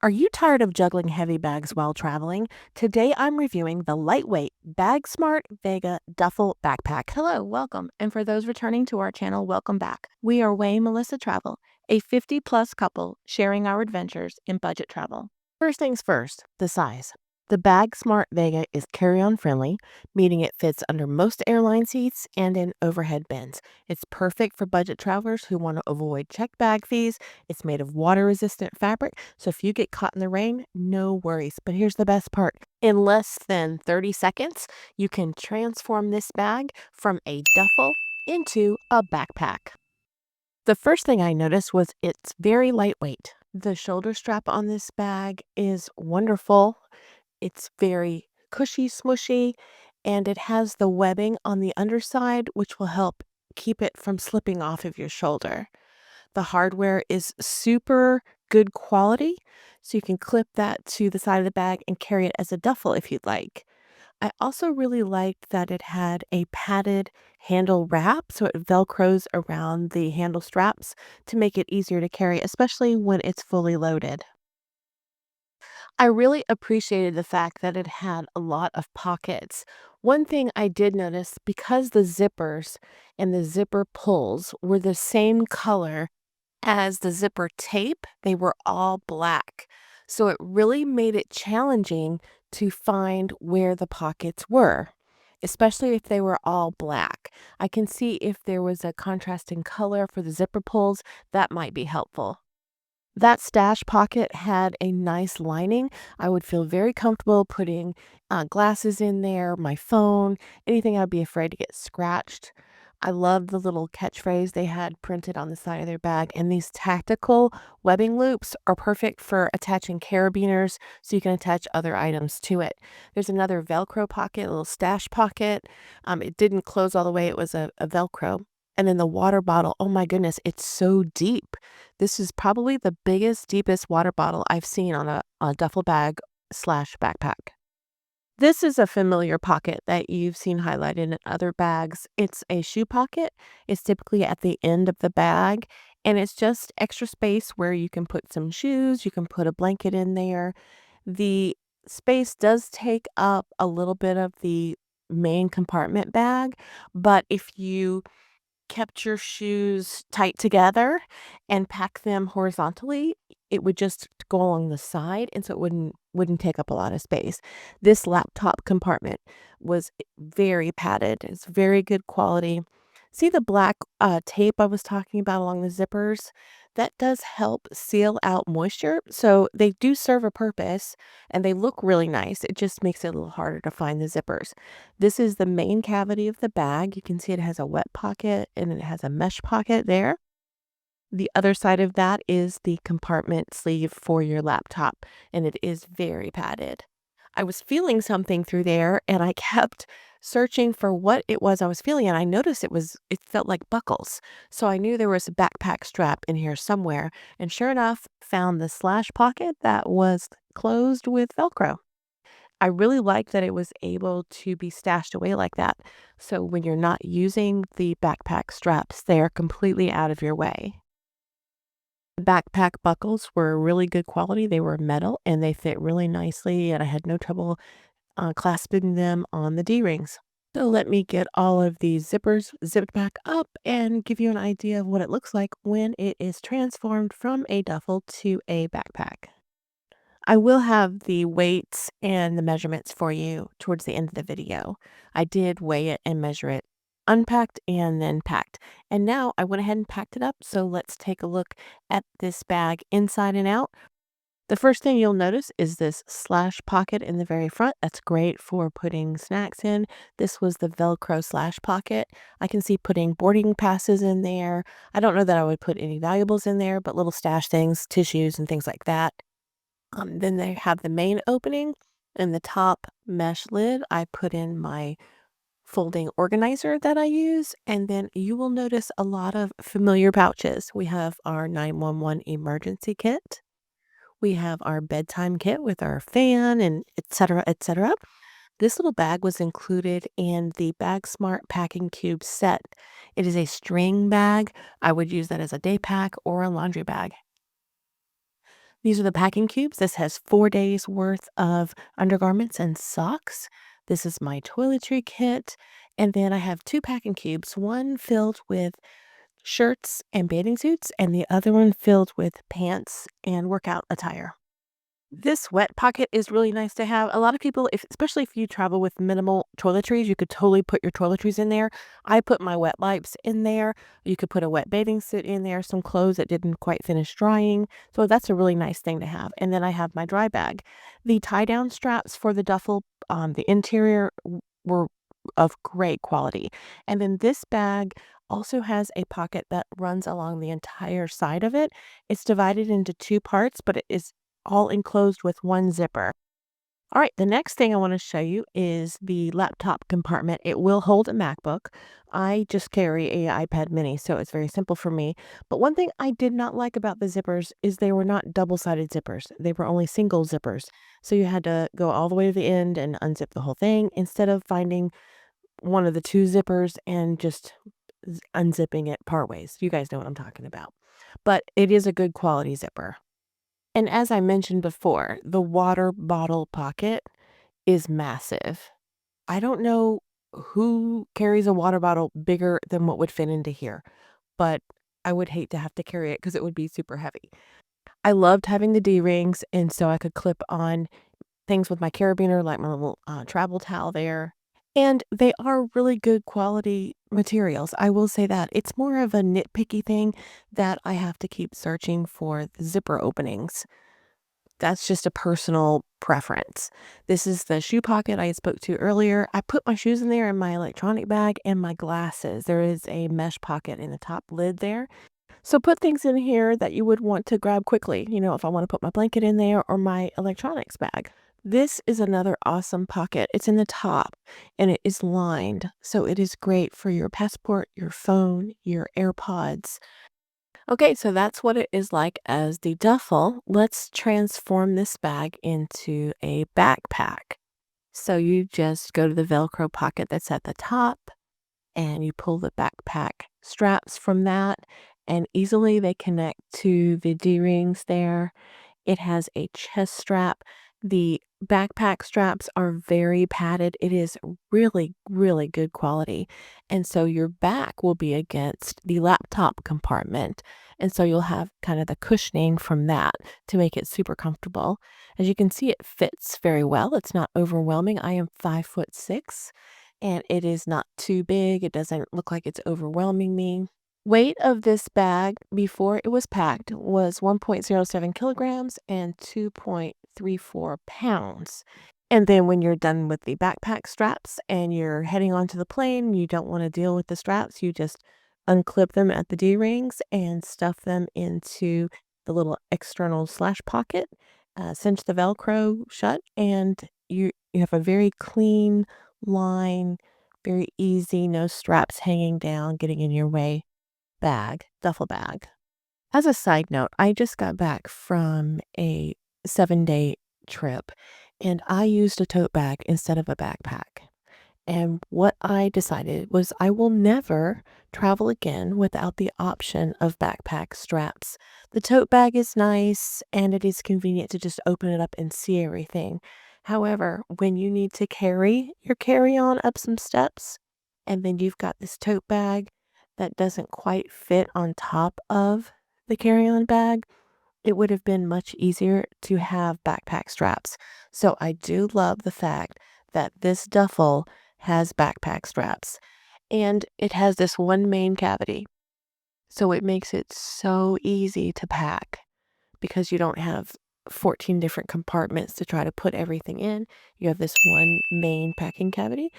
Are you tired of juggling heavy bags while traveling? Today I'm reviewing the lightweight BAGSMART Vega Duffle Backpack. Hello, welcome. And for those returning to our channel, welcome back. We are Way and Melissa Travel, a 50-plus couple sharing our adventures in budget travel. First things first, the size. The BAGSMART Vega is carry-on friendly, meaning it fits under most airline seats and in overhead bins. It's perfect for budget travelers who want to avoid checked bag fees. It's made of water-resistant fabric, so if you get caught in the rain, no worries. But here's the best part. In less than 30 seconds, you can transform this bag from a duffel into a backpack. The first thing I noticed was it's very lightweight. The shoulder strap on this bag is wonderful. It's very cushy, smushy, and it has the webbing on the underside, which will help keep it from slipping off of your shoulder. The hardware is super good quality, so you can clip that to the side of the bag and carry it as a duffel if you'd like. I also really liked that it had a padded handle wrap, so it velcros around the handle straps to make it easier to carry, especially when it's fully loaded. I really appreciated the fact that it had a lot of pockets. One thing I did notice, because the zippers and the zipper pulls were the same color as the zipper tape, they were all black. So it really made it challenging to find where the pockets were, especially if they were all black. I can see if there was a contrasting color for the zipper pulls, that might be helpful. That stash pocket had a nice lining. I would feel very comfortable putting glasses in there, my phone, anything I'd be afraid to get scratched. I love the little catchphrase they had printed on the side of their bag, and these tactical webbing loops are perfect for attaching carabiners so you can attach other items to it. There's another Velcro pocket, a little stash pocket. It didn't close all the way, it was a Velcro. And then the water bottle, oh my goodness, it's so deep. This is probably the biggest, deepest water bottle I've seen on a duffel bag slash backpack. This is a familiar pocket that you've seen highlighted in other bags. It's a shoe pocket. It's typically at the end of the bag, and it's just extra space where you can put some shoes, you can put a blanket in there. The space does take up a little bit of the main compartment bag, but if you kept your shoes tight together and pack them horizontally, it would just go along the side, and so it wouldn't take up a lot of space. This laptop compartment was very padded. It's very good quality. See the black tape I was talking about along the zippers? That does help seal out moisture. So they do serve a purpose and they look really nice. It just makes it a little harder to find the zippers. This is the main cavity of the bag. You can see it has a wet pocket and it has a mesh pocket there. The other side of that is the compartment sleeve for your laptop, and it is very padded. I was feeling something through there, and I kept searching for what it was I was feeling, and I noticed it felt like buckles. So I knew there was a backpack strap in here somewhere, and sure enough, found the slash pocket that was closed with Velcro. I really liked that it was able to be stashed away like that. So when you're not using the backpack straps, they are completely out of your way. The backpack buckles were really good quality. They were metal and they fit really nicely, and I had no trouble clasping them on the D-rings. So let me get all of these zippers zipped back up and give you an idea of what it looks like when it is transformed from a duffel to a backpack. I will have the weights and the measurements for you towards the end of the video. I did weigh it and measure it unpacked and then packed. And now I went ahead and packed it up. So let's take a look at this bag inside and out. The first thing you'll notice is this slash pocket in the very front. That's great for putting snacks in. This was the Velcro slash pocket. I can see putting boarding passes in there. I don't know that I would put any valuables in there, but little stash things, tissues and things like that. Then they have the main opening. In the top mesh lid, I put in my folding organizer that I use, and then you will notice a lot of familiar pouches. We have our 911 emergency kit. We have our bedtime kit with our fan and etc., etc. This little bag was included in the BagSmart Packing Cube set. It is a string bag. I would use that as a day pack or a laundry bag. These are the packing cubes. This has 4 days worth of undergarments and socks. This is my toiletry kit. And then I have 2 packing cubes, one filled with shirts and bathing suits, and the other one filled with pants and workout attire. This wet pocket is really nice to have. A lot of people, especially if you travel with minimal toiletries, you could totally put your toiletries in there. I put my wet wipes in there. You could put a wet bathing suit in there, some clothes that didn't quite finish drying. So that's a really nice thing to have. And then I have my dry bag. The tie-down straps for the duffel on the interior were of great quality. And then this bag also has a pocket that runs along the entire side of it. It's divided into 2 parts, but it is all enclosed with one zipper. All right, the next thing I want to show you is the laptop compartment. It will hold a MacBook. I just carry a iPad mini, so it's very simple for me. But one thing I did not like about the zippers is they were not double-sided zippers. They were only single zippers. So you had to go all the way to the end and unzip the whole thing instead of finding one of the 2 zippers and just unzipping it part ways. You guys know what I'm talking about. But it is a good quality zipper. And as I mentioned before, the water bottle pocket is massive. I don't know who carries a water bottle bigger than what would fit into here, but I would hate to have to carry it because it would be super heavy. I loved having the D-rings, and so I could clip on things with my carabiner, like my little travel towel there. And they are really good quality materials. I will say that. It's more of a nitpicky thing that I have to keep searching for the zipper openings. That's just a personal preference. This is the shoe pocket I spoke to earlier. I put my shoes in there and my electronic bag and my glasses. There is a mesh pocket in the top lid there. So put things in here that you would want to grab quickly, if I want to put my blanket in there or my electronics bag. This is another awesome pocket. It's in the top and it is lined. So it is great for your passport, your phone, your AirPods. Okay, so that's what it is like as the duffel. Let's transform this bag into a backpack. So you just go to the Velcro pocket that's at the top and you pull the backpack straps from that, and easily they connect to the D-rings there. It has a chest strap. The backpack straps are very padded. It is really, really good quality. And so your back will be against the laptop compartment. And so you'll have kind of the cushioning from that to make it super comfortable. As you can see, it fits very well. It's not overwhelming. I am 5'6", and it is not too big. It doesn't look like it's overwhelming me. Weight of this bag before it was packed was 1.07 kilograms and 2.34 pounds. And then when you're done with the backpack straps and you're heading onto the plane, you don't want to deal with the straps. You just unclip them at the D-rings and stuff them into the little external slash pocket, cinch the Velcro shut, and you have a very clean line, very easy, no straps hanging down, getting in your way duffel bag. As a side note, I just got back from a 7-day trip and I used a tote bag instead of a backpack. And what I decided was I will never travel again without the option of backpack straps. The tote bag is nice and it is convenient to just open it up and see everything. However, when you need to carry your carry-on up some steps, and then you've got this tote bag that doesn't quite fit on top of the carry-on bag, it would have been much easier to have backpack straps. So I do love the fact that this duffel has backpack straps, and it has this one main cavity. So it makes it so easy to pack because you don't have 14 different compartments to try to put everything in. You have this one main packing cavity.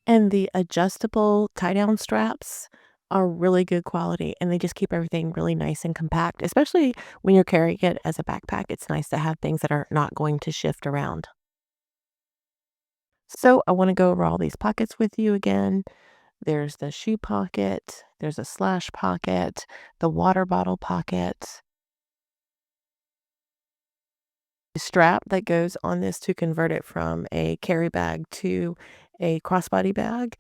And the adjustable tie-down straps are really good quality, and they just keep everything really nice and compact, especially when you're carrying it as a backpack. It's nice to have things that are not going to shift around. So I want to go over all these pockets with you again. There's the shoe pocket, there's a slash pocket, the water bottle pocket, the strap that goes on this to convert it from a carry bag to a crossbody bag.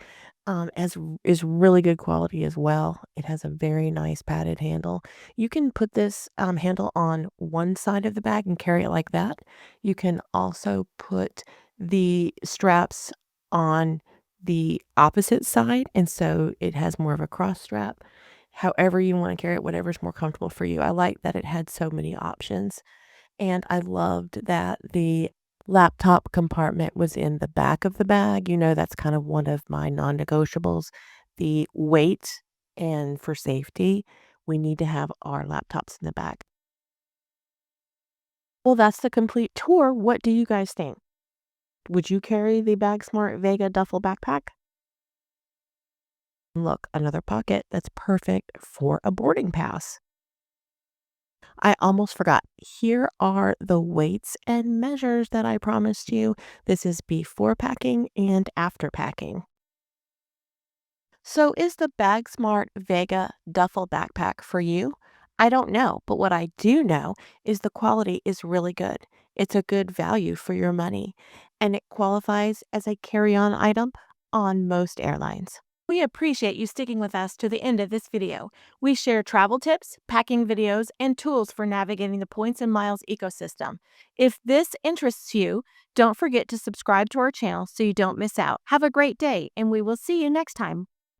as is really good quality as well. It has a very nice padded handle. You can put this handle on one side of the bag and carry it like that. You can also put the straps on the opposite side, and so it has more of a cross strap. However you want to carry it, whatever's more comfortable for you. I like that it had so many options. And I loved that the laptop compartment was in the back of the bag. You know, that's kind of one of my non-negotiables. The weight and for safety, we need to have our laptops in the back. Well, that's the complete tour. What do you guys think? Would you carry the BAGSMART Vega Duffle Backpack? Look, another pocket that's perfect for a boarding pass. I almost forgot. Here are the weights and measures that I promised you. This is before packing and after packing. So, is the BagSmart Vega Duffel Backpack for you? I don't know, but what I do know is the quality is really good. It's a good value for your money, and it qualifies as a carry on item on most airlines. We appreciate you sticking with us to the end of this video. We share travel tips, packing videos, and tools for navigating the points and miles ecosystem. If this interests you, don't forget to subscribe to our channel so you don't miss out. Have a great day, and we will see you next time.